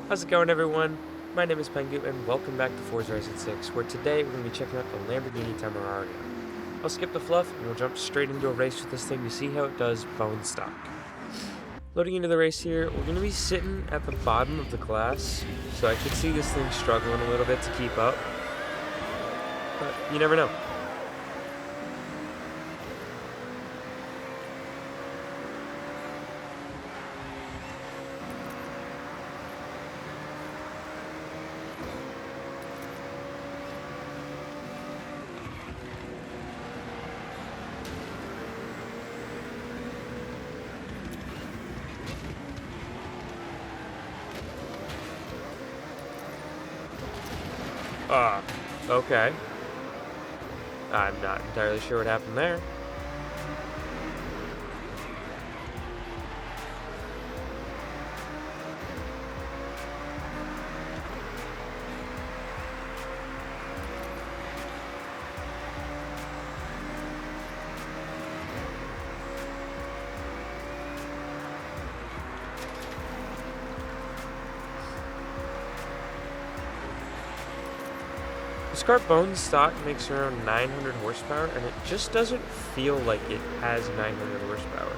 How's it going, everyone? My name is Pengu, and welcome back to Forza Horizon 6, where today we're going to be checking out the Lamborghini Temerario. I'll skip the fluff, and we'll jump straight into a race with this thing to see how it does bone stock. Loading into the race here, we're going to be sitting at the bottom of the class, so I could see this thing struggling a little bit to keep up, but you never know. Okay. I'm not entirely sure what happened there. This car bone stock makes around 900 horsepower, and it just doesn't feel like it has 900 horsepower.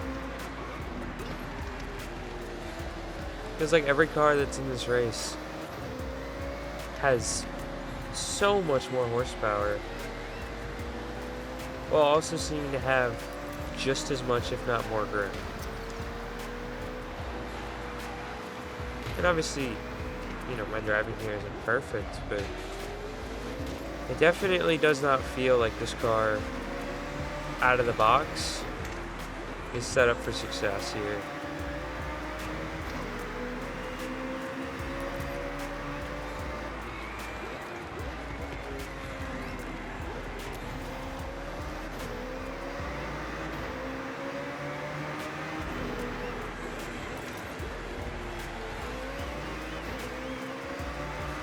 Feels like every car that's in this race has so much more horsepower, while also seeming to have just as much, if not more, grip. And obviously, my driving here isn't perfect, but it definitely does not feel like this car, out of the box, is set up for success here.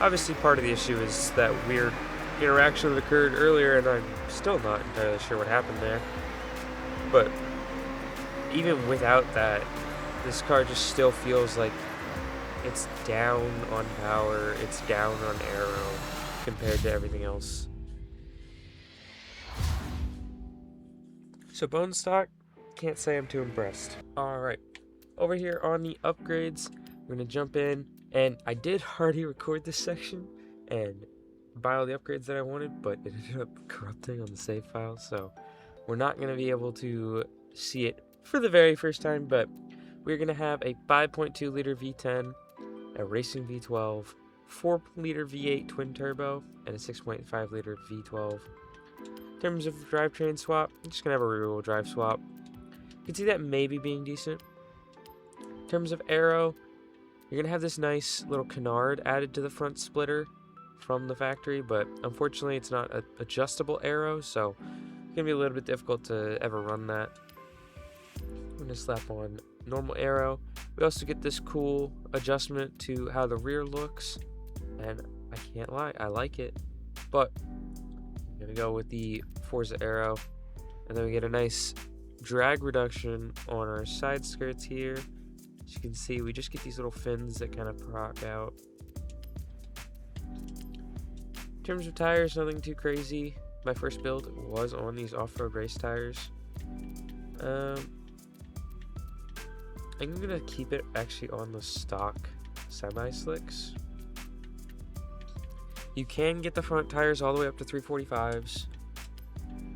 Obviously, part of the issue is that weird interaction that occurred earlier, and I'm still not entirely sure what happened there. But even without that, this car just still feels like it's down on power, it's down on aero compared to everything else. So bone stock, can't say I'm too impressed. Alright, over here on the upgrades, we're going to jump in, and I did already record this section and buy all the upgrades that I wanted, but it ended up corrupting on the save file, so we're not going to be able to see it for the very first time. But we're going to have a 5.2 liter V10, a racing V12, 4 liter V8 twin turbo, and a 6.5 liter V12. In terms of drivetrain swap, I'm just going to have a rear-wheel drive swap. You can see that maybe being decent. In terms of aero, you're going to have this nice little canard added to the front splitter from the factory, but unfortunately it's not an adjustable aero, so it's gonna be a little bit difficult to ever run that. I'm gonna slap on normal aero. We also get this cool adjustment to how the rear looks, and I can't lie, I like it. But I'm gonna go with the Forza aero, and then we get a nice drag reduction on our side skirts here. As you can see, we just get these little fins that kind of proc out. In terms of tires, nothing too crazy. My first build was on these off-road race tires. I'm gonna keep it actually on the stock semi-slicks. You can get the front tires all the way up to 345s,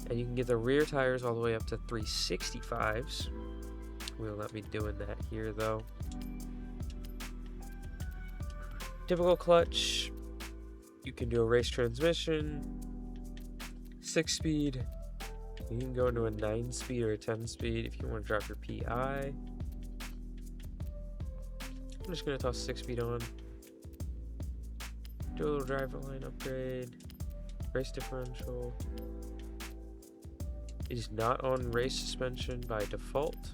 and you can get the rear tires all the way up to 365s. We'll not be doing that here though. Typical clutch. You can do a race transmission, 6-speed. You can go into a 9-speed or a 10-speed if you want to drop your PI. I'm just going to toss 6-speed on. Do a little driver line upgrade. Race differential. It is not on race suspension by default.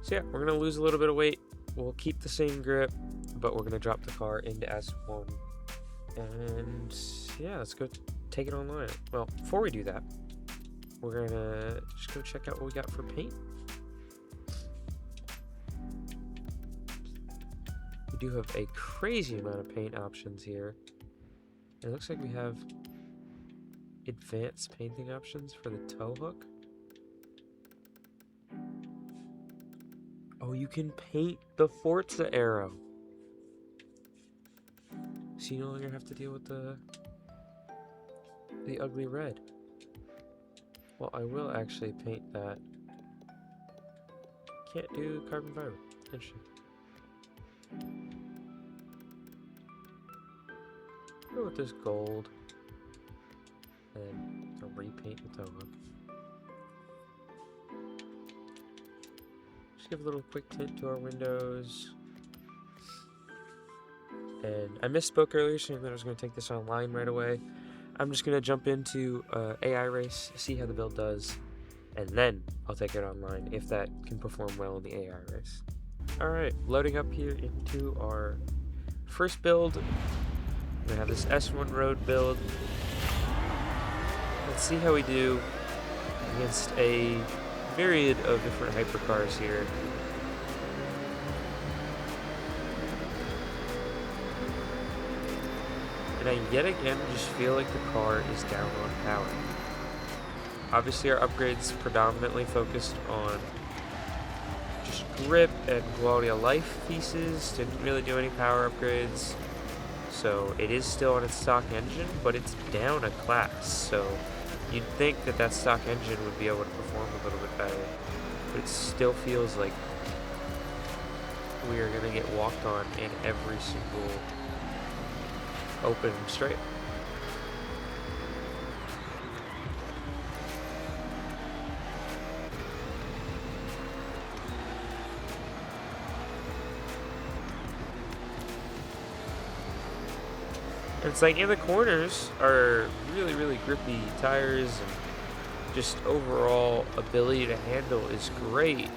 So yeah, we're going to lose a little bit of weight. We'll keep the same grip, but we're going to drop the car into S1. And yeah, let's go take take it online. Well, before we do that, we're gonna just go check out what we got for paint. We do have a crazy amount of paint options here. It looks like we have advanced painting options for the tow hook. Oh, you can paint the Forza arrow. So you no longer have to deal with the ugly red. Well, I will actually paint that. Can't do carbon fiber. Interesting. Go with this gold. And I'll repaint the tow hook. Just give a little quick tint to our windows. And I misspoke earlier saying that I was going to take this online right away. I'm just going to jump into AI race, see how the build does, and then I'll take it online if that can perform well in the AI race. Alright, loading up here into our first build. We have this S1 road build. Let's see how we do against a myriad of different hypercars here. And I yet again just feel like the car is down on power. Obviously our upgrades predominantly focused on just grip and quality of life pieces, didn't really do any power upgrades. So it is still on its stock engine, but it's down a class. So you'd think that that stock engine would be able to perform a little bit better. But it still feels like we are going to get walked on in every single open straight. And it's like in the corners are really, really grippy tires, and just overall ability to handle is great.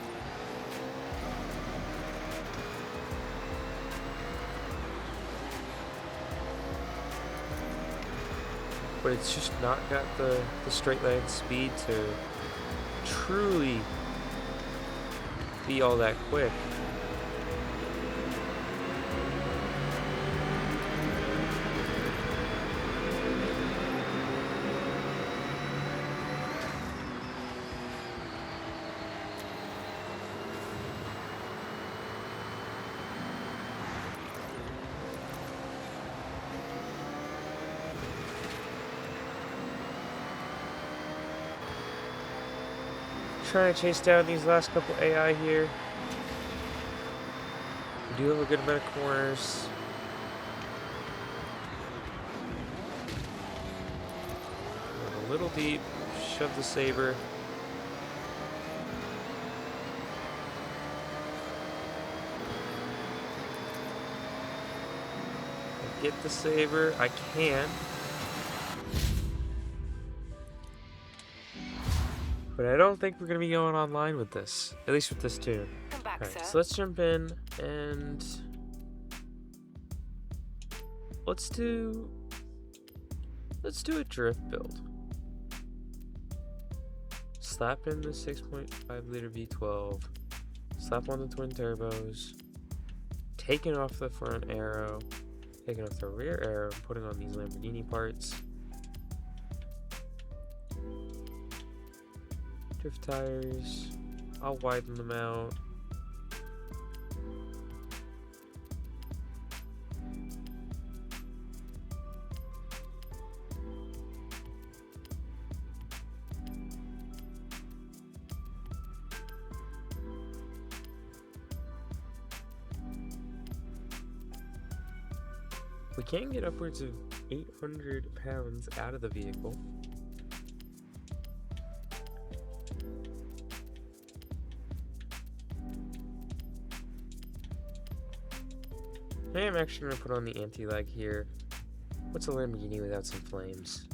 But it's just not got the straight line speed to truly be all that quick. Trying to chase down these last couple AI here. We do have a good amount of corners. A little deep, shove the saber. Get the saber, I can. But I don't think we're going to be going online with this. At least with this tune. Alright, so let's jump in and let's do a drift build. Slap in the 6.5 liter V12. Slap on the twin turbos. Taking off the front arrow. Taking off the rear arrow and putting on these Lamborghini parts. Drift tires, I'll widen them out. We can get upwards of 800 pounds out of the vehicle. I am actually going to put on the anti-lag here. What's a Lamborghini without some flames?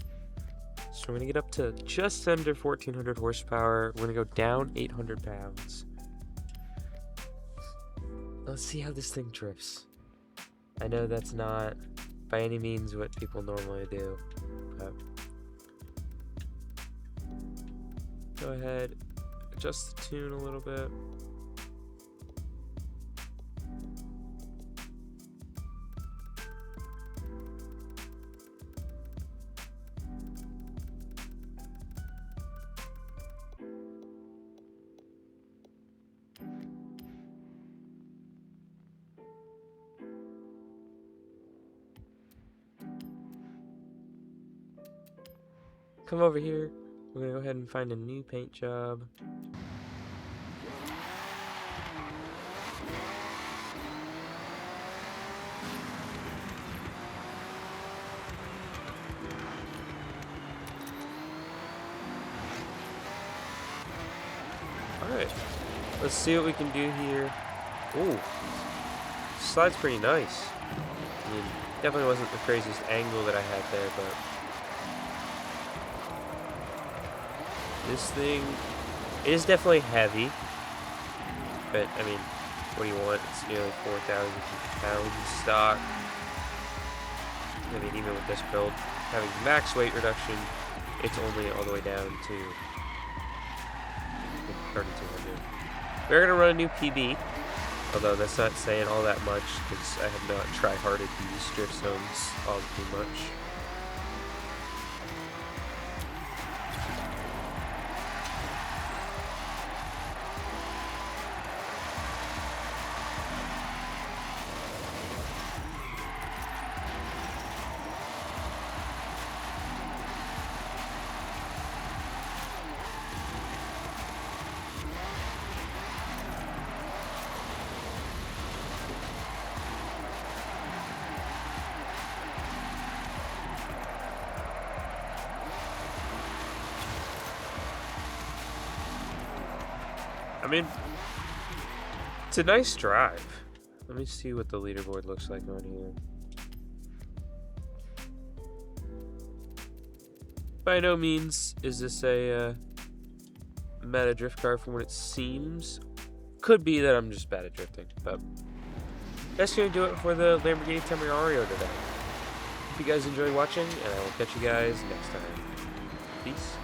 So we're going to get up to just under 1400 horsepower. We're going to go down 800 pounds. Let's see how this thing drifts. I know that's not by any means what people normally do, but Go ahead, adjust the tune a little bit. Come over here. We're gonna go ahead and find a new paint job. Alright, let's see what we can do here. Ooh, slide's pretty nice. I mean, definitely wasn't the craziest angle that I had there, but this thing is definitely heavy. But, I mean, what do you want? It's nearly 4,000 pounds stock. I mean, even with this build, having max weight reduction, it's only all the way down to 3,200. We're going to run a new PB, although that's not saying all that much because I have not try-harded these drift zones all too much. I mean, it's a nice drive. Let me see what the leaderboard looks like on here. By no means is this a meta drift car from what it seems. Could be that I'm just bad at drifting, but that's going to do it for the Lamborghini Temerario today. Hope you guys enjoyed watching, and I will catch you guys next time. Peace.